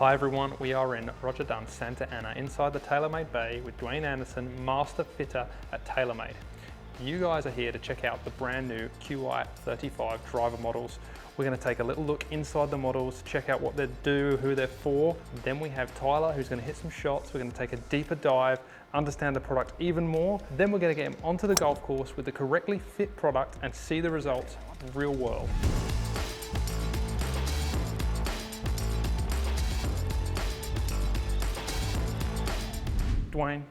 Hi everyone, we are in Roger Dunn, Santa Ana, inside the TaylorMade Bay with Dwayne Anderson, Master Fitter at TaylorMade. You guys are here to check out the brand new Qi35 driver models. We're going to take a little look inside the models, check out what they do, who they're for. Then we have Tyler who's going to hit some shots. We're going to take a deeper dive, understand the product even more. Then we're going to get him onto the golf course with the correctly fit product and see the results real world. Dwayne,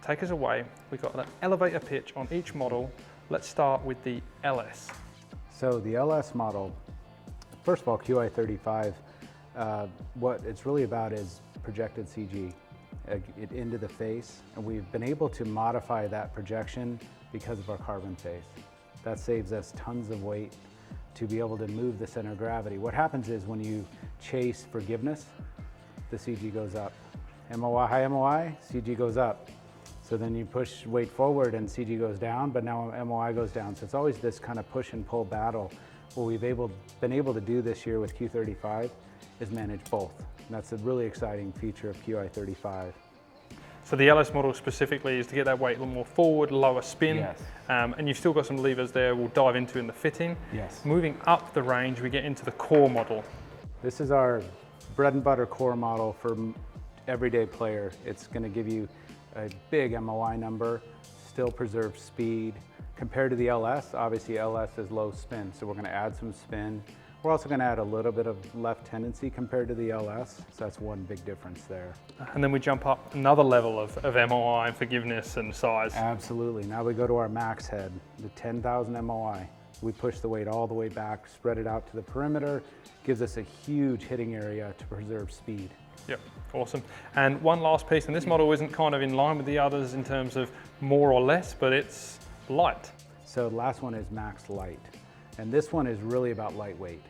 take us away. We've got an elevator pitch on each model. Let's start with the LS. So the LS model, first of all, Qi35, what it's really about is projected CG into the face, and we've been able to modify that projection because of our carbon face. That saves us tons of weight to be able to move the center of gravity. What happens is when you chase forgiveness, the CG goes up. MOI, high MOI, CG goes up. So then you push weight forward and CG goes down, but now MOI goes down. So it's always this kind of push and pull battle. What we've been able to do this year with Q35 is manage both. And that's a really exciting feature of Qi35. So the LS model specifically is to get that weight a little more forward, lower spin. Yes. And you've still got some levers there we'll dive into in the fitting. Yes. Moving up the range, we get into the core model. This is our bread and butter core model for everyday player. It's going to give you a big MOI number, still preserve speed. Compared to the LS, obviously LS is low spin, so we're going to add some spin. We're also going to add a little bit of left tendency compared to the LS, so that's one big difference there. And then we jump up another level of MOI and forgiveness and size. Absolutely. Now we go to our max head, the 10,000 MOI. We push the weight all the way back, spread it out to the perimeter, gives us a huge hitting area to preserve speed. Yep, awesome. And one last piece, and this model isn't kind of in line with the others in terms of more or less, but it's light. So the last one is Max Lite. And this one is really about lightweight.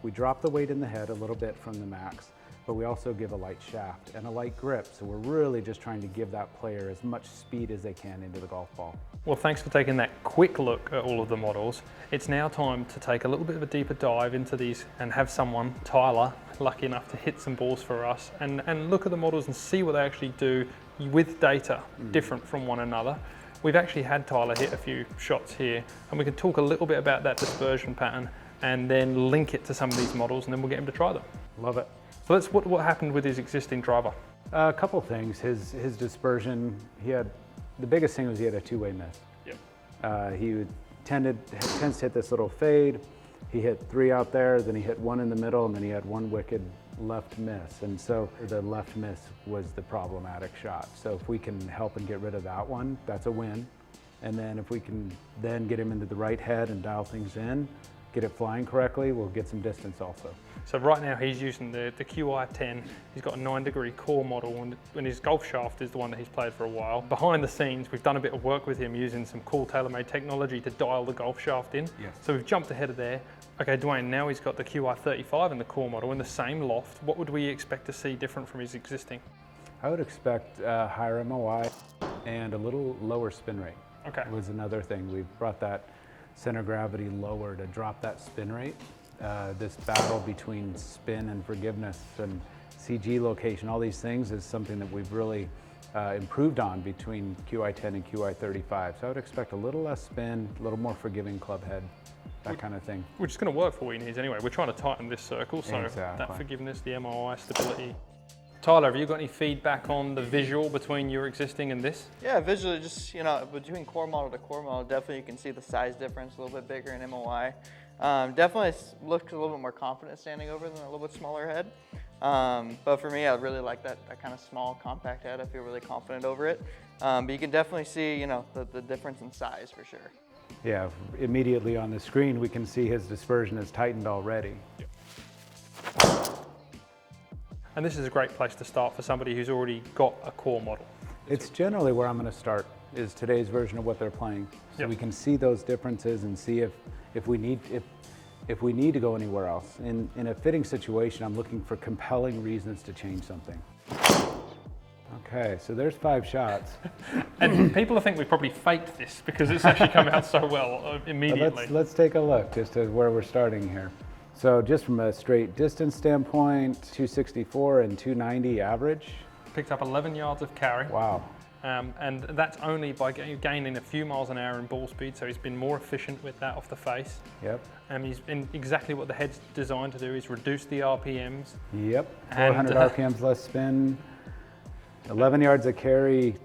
We drop the weight in the head a little bit from the Max, but we also give a light shaft and a light grip. So we're really just trying to give that player as much speed as they can into the golf ball. Well, thanks for taking that quick look at all of the models. It's now time to take a little bit of a deeper dive into these and have someone, Tyler, lucky enough to hit some balls for us and look at the models and see what they actually do with data different from one another. We've actually had Tyler hit a few shots here, and we can talk a little bit about that dispersion pattern and then link it to some of these models, and then we'll get him to try them. Love it. So what happened with his existing driver? A couple things. His dispersion, the biggest thing was he had a two-way miss. Yep. He tends to hit this little fade. He hit 3 out there, then he hit 1 in the middle, and then he had 1 wicked left miss. And so the left miss was the problematic shot. So if we can help and get rid of that one, that's a win. And then if we can then get him into the right head and dial things in, get it flying correctly, we'll get some distance also. So right now he's using the Qi10. He's got a 9-degree core model, and his golf shaft is the one that he's played for a while. Behind the scenes, we've done a bit of work with him using some cool TaylorMade technology to dial the golf shaft in. Yes. So we've jumped ahead of there. Okay, Dwayne, now he's got the Qi35 in the core model in the same loft. What would we expect to see different from his existing? I would expect higher MOI and a little lower spin rate. Okay. Was another thing. We've brought that center of gravity lower to drop that spin rate. This battle between spin and forgiveness and CG location, all these things is something that we've really improved on between Qi10 and Qi35. So I would expect a little less spin, a little more forgiving club head, that kind of thing. Which is going to work for what he needs anyway. We're trying to tighten this circle, so exactly. That forgiveness, the MOI, stability. Tyler, have you got any feedback on the visual between your existing and this? Yeah, visually, just between core model to core model, definitely you can see the size difference, a little bit bigger in MOI. Definitely looks a little bit more confident standing over than a little bit smaller head. But for me, I really like that kind of small, compact head. I feel really confident over it. But you can definitely see, the difference in size for sure. Yeah, immediately on the screen, we can see his dispersion is tightened already. Yep. And this is a great place to start for somebody who's already got a core model. It's generally where I'm going to start, is today's version of what they're playing. So we can see those differences and see if we need to go anywhere else. In a fitting situation, I'm looking for compelling reasons to change something. Okay, so there's 5 shots. And people think we probably faked this because it's actually come out so well immediately. Let's take a look just at where we're starting here. So just from a straight distance standpoint, 264 and 290 average. Picked up 11 yards of carry. Wow. And that's only by gaining a few miles an hour in ball speed, so he's been more efficient with that off the face. Yep. He's been exactly what the head's designed to do, is reduce the RPMs. Yep, 400 RPMs less spin, 11 yards of carry.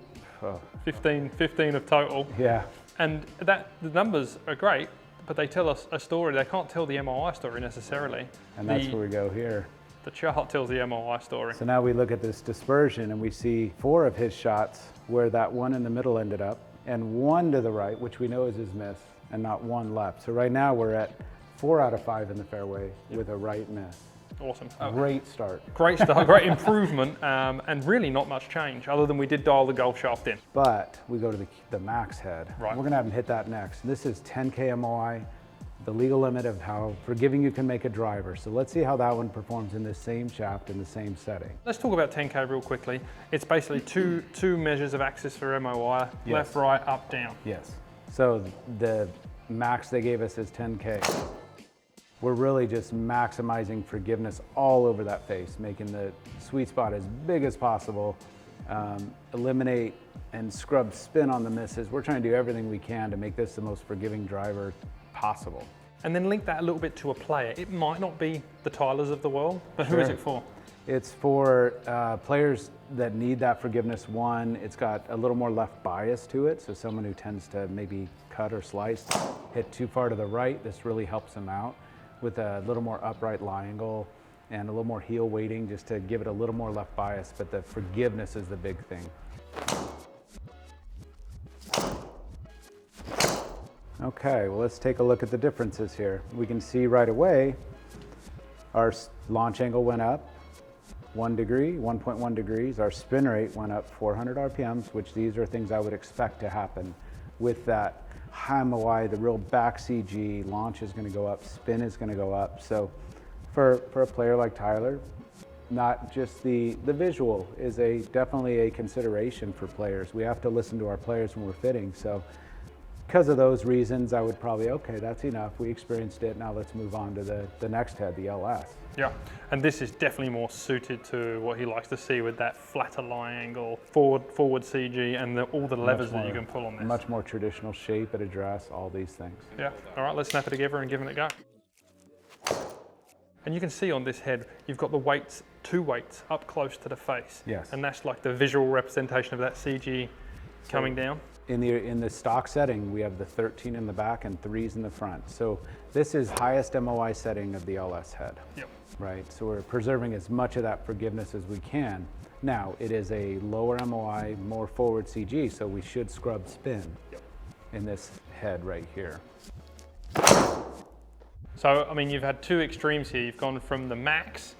Oh. 15 of total. Yeah. And the numbers are great, but they tell us a story. They can't tell the MOI story necessarily. And that's where we go here. The chart tells the MOI story. So now we look at this dispersion and we see 4 of his shots where that one in the middle ended up, and 1 to the right, which we know is his miss, and not 1 left. So right now we're at 4 out of 5 in the fairway with a right miss. Awesome. Great start. Great start, great improvement, and really not much change other than we did dial the golf shaft in. But we go to the max head. Right. We're gonna have him hit that next. This is 10K MOI, the legal limit of how forgiving you can make a driver. So let's see how that one performs in the same shaft in the same setting. Let's talk about 10K real quickly. It's basically two measures of axis for MOI, Yes. left, right, up, down. Yes. So the max they gave us is 10K. We're really just maximizing forgiveness all over that face, making the sweet spot as big as possible, eliminate and scrub spin on the misses. We're trying to do everything we can to make this the most forgiving driver possible. And then link that a little bit to a player. It might not be the Tylers of the world, but who is it for? It's for players that need that forgiveness. One, it's got a little more left bias to it, so someone who tends to maybe cut or slice, hit too far to the right, this really helps them out with a little more upright lie angle and a little more heel weighting just to give it a little more left bias, but the forgiveness is the big thing. Okay, well, let's take a look at the differences here. We can see right away our launch angle went up 1 degree, 1.1 degrees. Our spin rate went up 400 RPMs, which these are things I would expect to happen with that high MOI, the real back CG. Launch is going to go up, spin is going to go up. So for a player like Tyler, not just the visual is definitely a consideration for players. We have to listen to our players when we're fitting. So because of those reasons, I would probably, okay, that's enough. We experienced it. Now let's move on to the next head, the LS. Yeah, and this is definitely more suited to what he likes to see with that flatter lie angle, forward CG, and all the levers that you can pull on this. Much more traditional shape at address, all these things. Yeah, all right, let's snap it together and give it a go. And you can see on this head, you've got the weights, 2 weights up close to the face. Yes. And that's like the visual representation of that CG coming down. In the stock setting, we have the 13 in the back and 3s in the front. So this is highest MOI setting of the LS head. Yep. Right, so we're preserving as much of that forgiveness as we can. Now, it is a lower MOI, more forward CG, so we should scrub spin in this head right here. So, I mean, you've had 2 extremes here. You've gone from the Max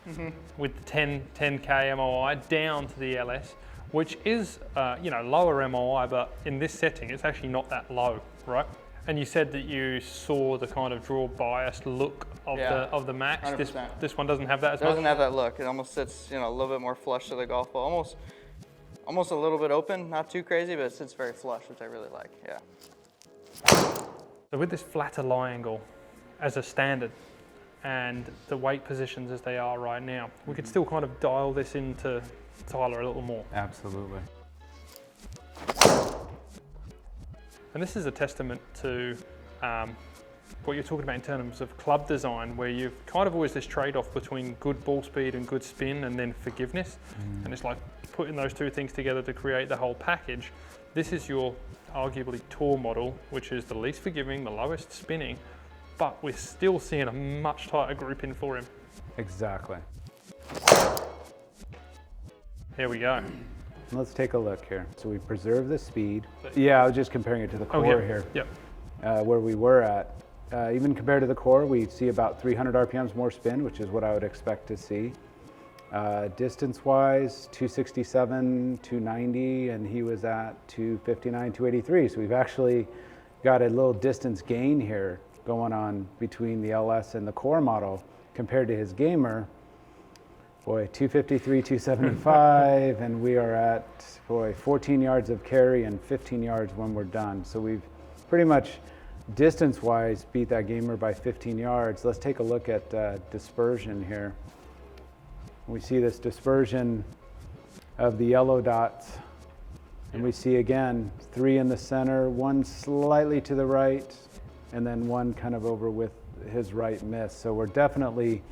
with the 10K MOI down to the LS, which is, lower MOI, but in this setting, it's actually not that low, right? And you said that you saw the kind of draw biased look of the Max. 100%. This one doesn't have that as much? It doesn't have that look. It almost sits, a little bit more flush to the golf ball. Almost a little bit open, not too crazy, but it sits very flush, which I really like, yeah. So with this flatter lie angle as a standard and the weight positions as they are right now, we could still kind of dial this into Tyler a little more. Absolutely. And this is a testament to what you're talking about in terms of club design, where you've kind of always this trade-off between good ball speed and good spin and then forgiveness. And it's like putting those 2 things together to create the whole package. This is your arguably tour model, which is the least forgiving, the lowest spinning, but we're still seeing a much tighter grouping for him. Exactly. Here we go. Let's take a look here. So we preserve the speed. Yeah, I was just comparing it to the core here. Yep. Where we were at. Even compared to the core, we see about 300 RPMs more spin, which is what I would expect to see. Distance-wise, 267, 290, and he was at 259, 283. So we've actually got a little distance gain here going on between the LS and the core model compared to his gamer. Boy, 253, 275, and we are at, 14 yards of carry and 15 yards when we're done. So we've pretty much distance-wise beat that gamer by 15 yards. Let's take a look at dispersion here. We see this dispersion of the yellow dots, and we see again 3 in the center, 1 slightly to the right, and then 1 kind of over with his right miss. So we're definitely,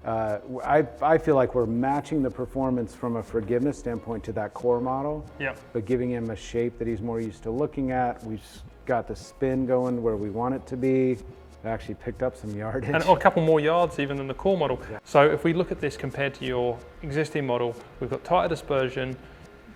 I feel like we're matching the performance from a forgiveness standpoint to that core model, but giving him a shape that he's more used to looking at. We've got the spin going where we want it to be. It actually picked up some yardage. And a couple more yards even than the core model. So if we look at this compared to your existing model, we've got tighter dispersion,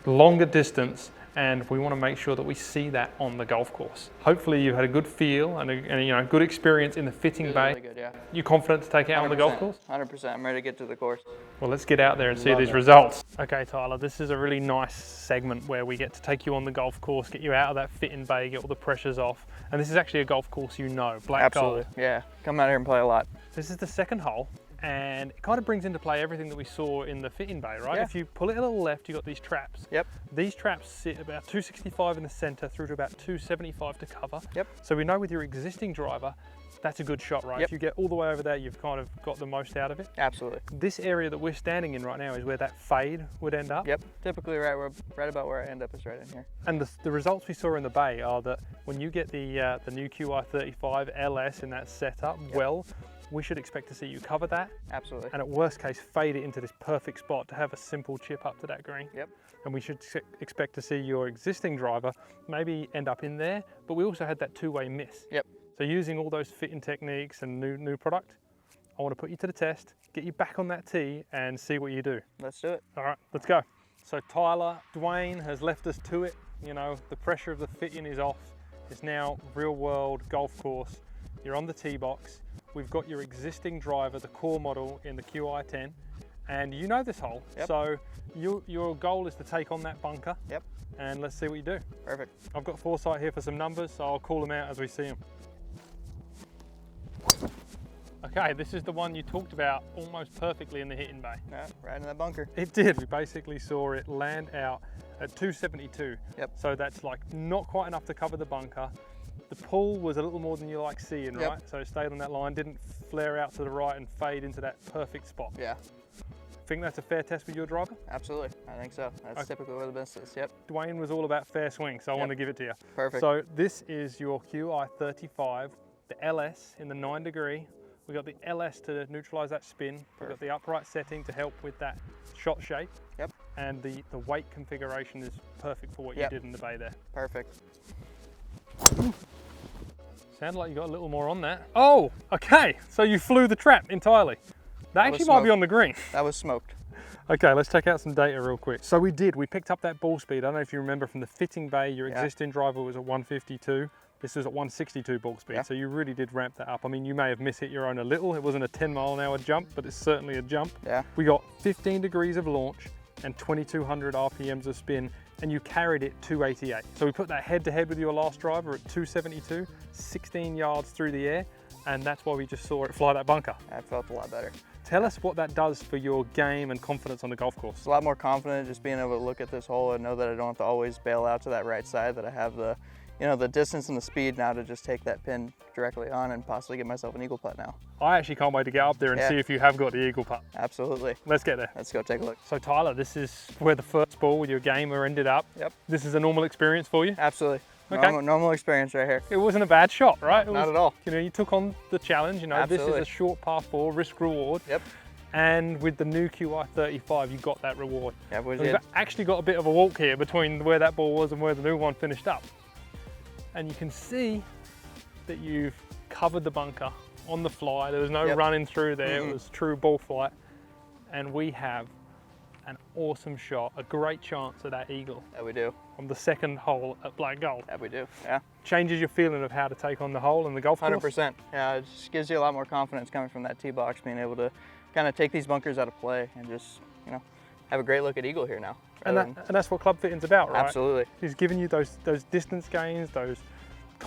longer distance, and we want to make sure that we see that on the golf course. Hopefully you had a good feel and a good experience in the fitting bay. Really good, yeah. You confident to take it out on the golf course? 100%. I'm ready to get to the course. Well, let's get out there and see these results. Okay, Tyler, this is a really nice segment where we get to take you on the golf course, get you out of that fitting bay, get all the pressures off. And this is actually a golf course you know, black gold. Yeah. Come out here and play a lot. This is the second hole. And it kind of brings into play everything that we saw in the fitting bay, right? Yeah. If you pull it a little left, you've got these traps. Yep. These traps sit about 265 in the center through to about 275 to cover. Yep. So we know with your existing driver, that's a good shot, right? Yep. If you get all the way over there, you've kind of got the most out of it. Absolutely. This area that we're standing in right now is where that fade would end up. Yep. Typically right about where I end up is right in here. And the results we saw in the bay are that when you get the new Qi35 LS in that setup, we should expect to see you cover that. Absolutely. And at worst case, fade it into this perfect spot to have a simple chip up to that green. Yep. And we should expect to see your existing driver maybe end up in there, but we also had that two-way miss. Yep. So using all those fitting techniques and new product, I want to put you to the test, get you back on that tee and see what you do. Let's do it. All right, let's go. So Tyler, Dwayne has left us to it. You know, the pressure of the fitting is off. It's now real world golf course. You're on the tee box. We've got your existing driver, the core model in the Qi10, and you know this hole. Yep. So your goal is to take on that bunker. Yep. And let's see what you do. Perfect. I've got foresight here for some numbers, so I'll call them out as we see them. Okay, this is the one you talked about almost perfectly in the hitting bay. Yeah, right in that bunker. It did. We basically saw it land out at 272. Yep. So that's like not quite enough to cover the bunker. The pull was a little more than you like seeing, right? So it stayed on that line, didn't flare out to the right and fade into that perfect spot. Yeah. Think that's a fair test with your driver? Absolutely, I think so. That's typically where the best is, yep. Dwayne was all about fair swing, so I want to give it to you. Perfect. So this is your Qi35, the LS in the 9 degree. We got the LS to neutralize that spin. We've got the upright setting to help with that shot shape. Yep. And the weight configuration is perfect for what you did in the bay there. Perfect. Sounded like you got a little more on that. Oh, okay. So you flew the trap entirely. That actually might be on the green. That was smoked. Okay, let's check out some data real quick. So we picked up that ball speed. I don't know if you remember from the fitting bay, your existing driver was at 152. This was at 162 ball speed. So you really did ramp that up. I mean, you may have mishit your own a little. It wasn't a 10-mile-an-hour jump, but it's certainly a jump. Yeah. We got 15 degrees of launch and 2,200 RPMs of spin, and you carried it 288. So we put that head to head with your last driver at 272, 16 yards through the air, and that's why we just saw it fly that bunker. That felt a lot better. Tell us what that does for your game and confidence on the golf course. It's a lot more confident just being able to look at this hole and know that I don't have to always bail out to that right side, that I have the, the distance and the speed now to just take that pin directly on and possibly get myself an eagle putt now. I actually can't wait to get up there and see if you have got the eagle putt. Absolutely. Let's get there. Let's go take a look. So Tyler, this is where the first ball with your gamer ended up. Yep. This is a normal experience for you? Absolutely. Okay. Normal experience right here. It wasn't a bad shot, right? Not at all. You took on the challenge. This is a short par 4, risk reward. Yep. And with the new Qi35, you got that reward. Yeah, we did. We've actually got a bit of a walk here between where that ball was and where the new one finished up. And you can see that you've covered the bunker on the fly. There was no running through there. It was true ball flight. And we have an awesome shot, a great chance at that eagle. Yeah, we do. On the second hole at Black Gold. Yeah, we do. Yeah. Changes your feeling of how to take on the hole and the golf course? 100%. Yeah, it just gives you a lot more confidence coming from that tee box, being able to kind of take these bunkers out of play and just, have a great look at eagle here now. And that's what club fitting's about, right? Absolutely. It's giving you those distance gains, those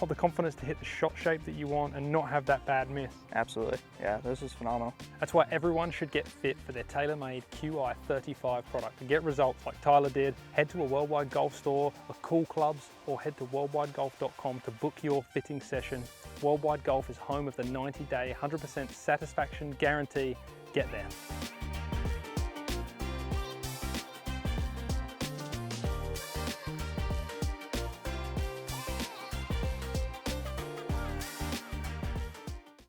got the confidence to hit the shot shape that you want and not have that bad miss. Absolutely. Yeah, this is phenomenal. That's why everyone should get fit for their TaylorMade Qi35 product. To get results like Tyler did, head to a Worldwide Golf store or Cool Clubs, or head to worldwidegolf.com to book your fitting session. Worldwide Golf is home of the 90-day, 100% satisfaction guarantee. Get there.